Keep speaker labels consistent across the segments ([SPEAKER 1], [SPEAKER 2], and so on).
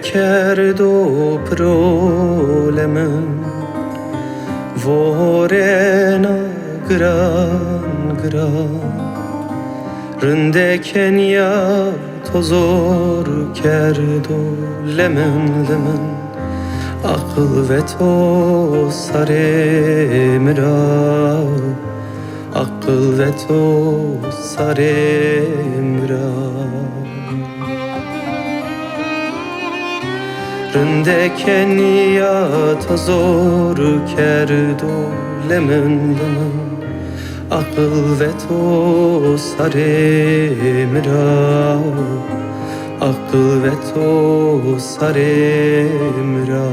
[SPEAKER 1] کرد و problemen vårena gran rındeken ya tozor کرد و lemen akıl ve to sare mira akıl ve to sare mira rındeken ya tozor کرد و lemen akıl ve to sare mira akıl ve to sare mira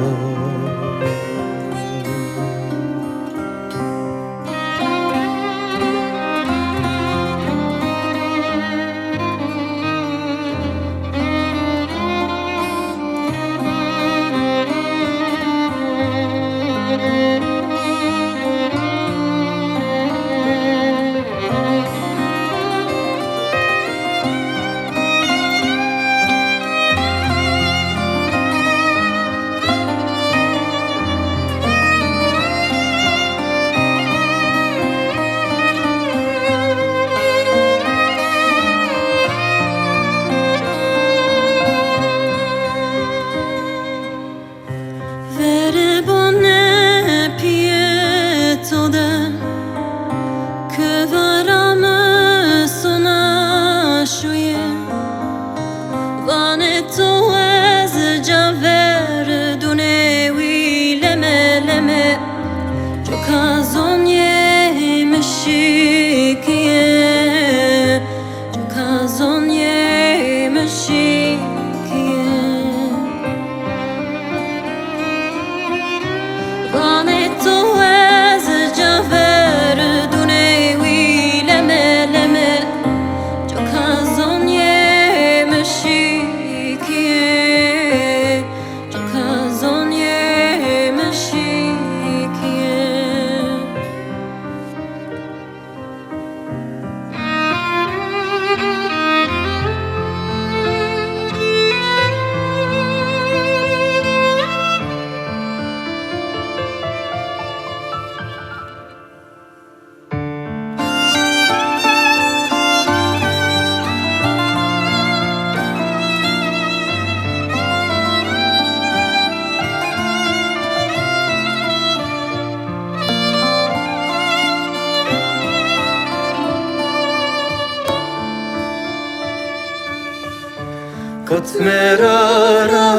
[SPEAKER 1] Kot merara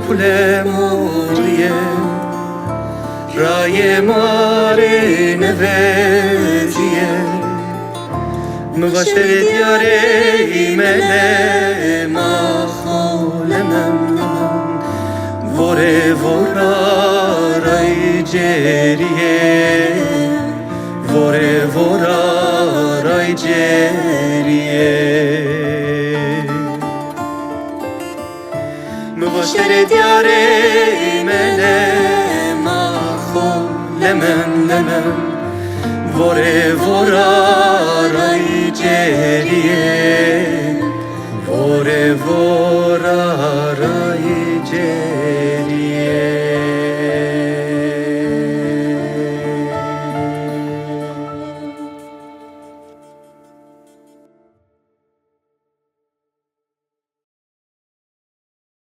[SPEAKER 1] pule morie Raye mare neverie Mvashe diyare imele ma kholemem Vore vora ray jeriye Vore vora ray jeriye Mvashere diyare imele ma kholemem Vore vora ray jeriye Vore vora ray